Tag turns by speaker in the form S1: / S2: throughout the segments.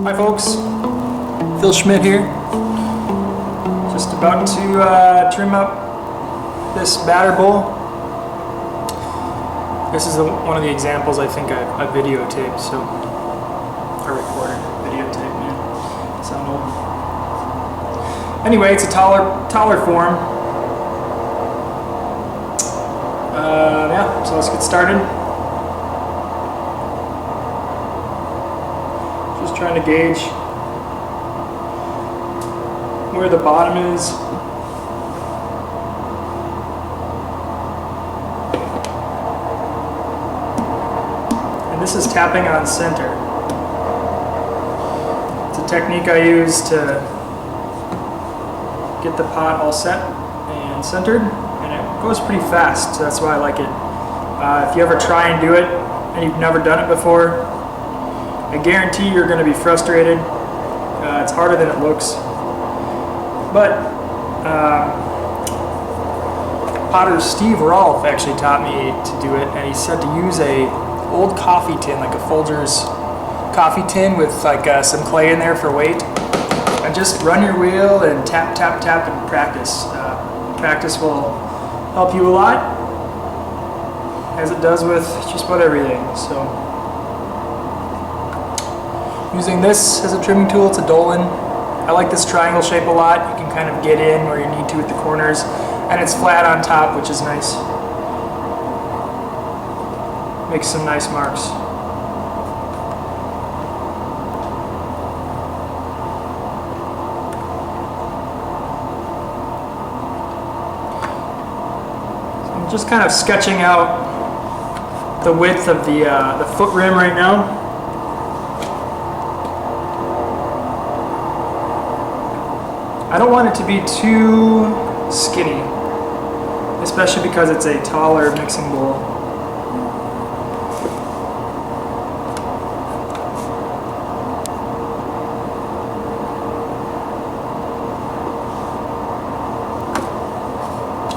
S1: Hi folks, Phil Schmidt here. Just about to trim up this batter bowl. This is one of the examples I think I videotaped, so I recorded, videotaped, man. Sound old. Anyway, it's a taller form. Yeah, so let's get started. Just trying to gauge where the bottom is. And this is tapping on center. It's a technique I use to get the pot all set and centered, and it goes pretty fast, so that's why I like it. If you ever try and do it and you've never done it before, I guarantee you're going to be frustrated. It's harder than it looks. But Potter Steve Rolfe actually taught me to do it, and he said to use a old coffee tin, like a Folgers coffee tin with like some clay in there for weight, and just run your wheel and tap, tap, tap and practice. Practice will help you a lot, as it does with just about everything. So using this as a trimming tool, it's a Dolan. I like this triangle shape a lot. You can kind of get in where you need to with the corners, and it's flat on top, which is nice. Makes some nice marks. So I'm just kind of sketching out the width of the foot rim right now. I don't want it to be too skinny, especially because it's a taller mixing bowl.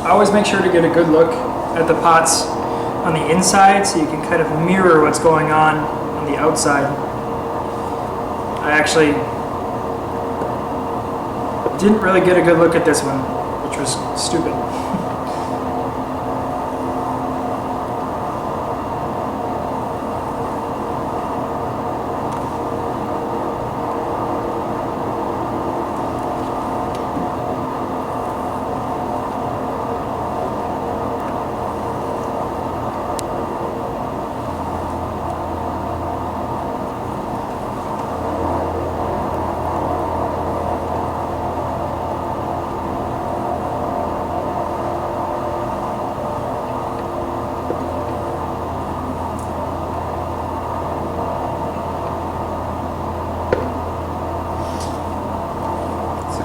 S1: I always make sure to get a good look at the pots on the inside so you can kind of mirror what's going on the outside. I actually didn't really get a good look at this one, which was stupid.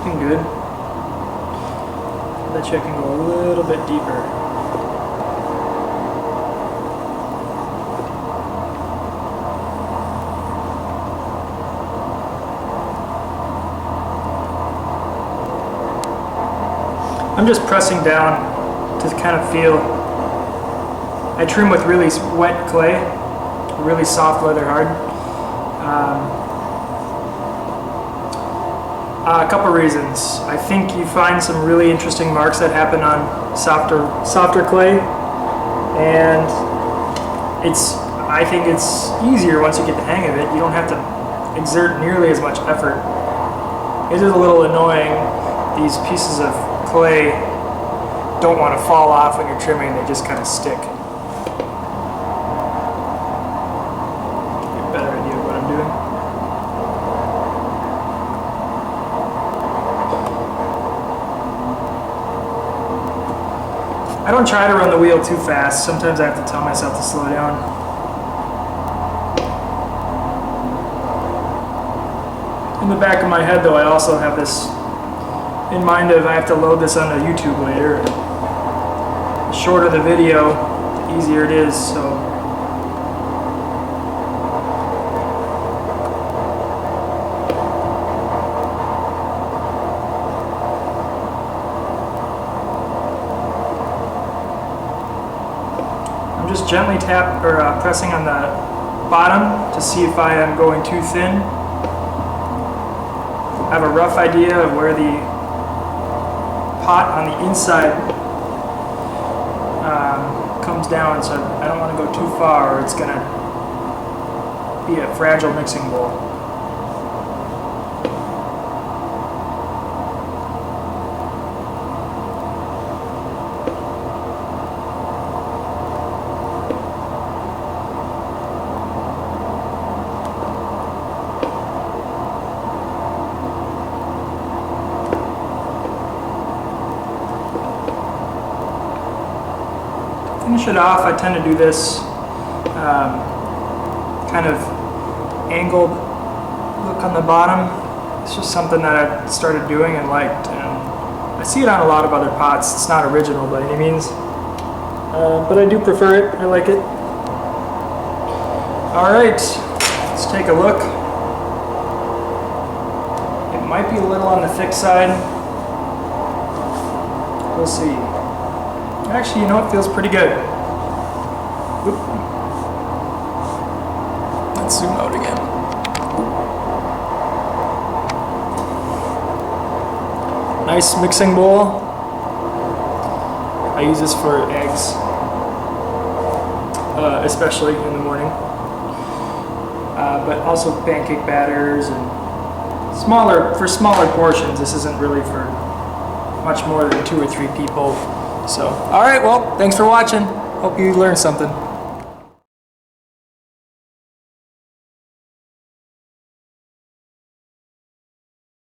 S1: Looking good. I bet you I can go a little bit deeper. I'm just pressing down to kind of feel. I trim with really wet clay, really soft leather hard. A couple reasons. I think you find some really interesting marks that happen on softer clay, and I think it's easier once you get the hang of it. You don't have to exert nearly as much effort. It is a little annoying. These pieces of clay don't want to fall off when you're trimming, they just kind of stick. Get a better idea of what I'm doing. I don't try to run the wheel too fast. Sometimes I have to tell myself to slow down. In the back of my head though, I also have this in mind of I have to load this onto YouTube later. The shorter the video, the easier it is, so just gently pressing on the bottom to see if I am going too thin. have a rough idea of where the pot on the inside comes down, so I don't want to go too far or it's going to be a fragile mixing bowl. Finish it off, I tend to do this kind of angled look on the bottom. It's just something that I started doing and liked, and I see it on a lot of other pots. It's not original by any means, but I do prefer it. I like it. Alright, let's take a look. It might be a little on the thick side. We'll see. Actually, you know, it feels pretty good. Oop. Let's zoom out again. Nice mixing bowl. I use this for eggs, especially in the morning. But also pancake batters and for smaller portions. This isn't really for much more than 2 or 3 people. So, alright, well, thanks for watching. Hope you learned something.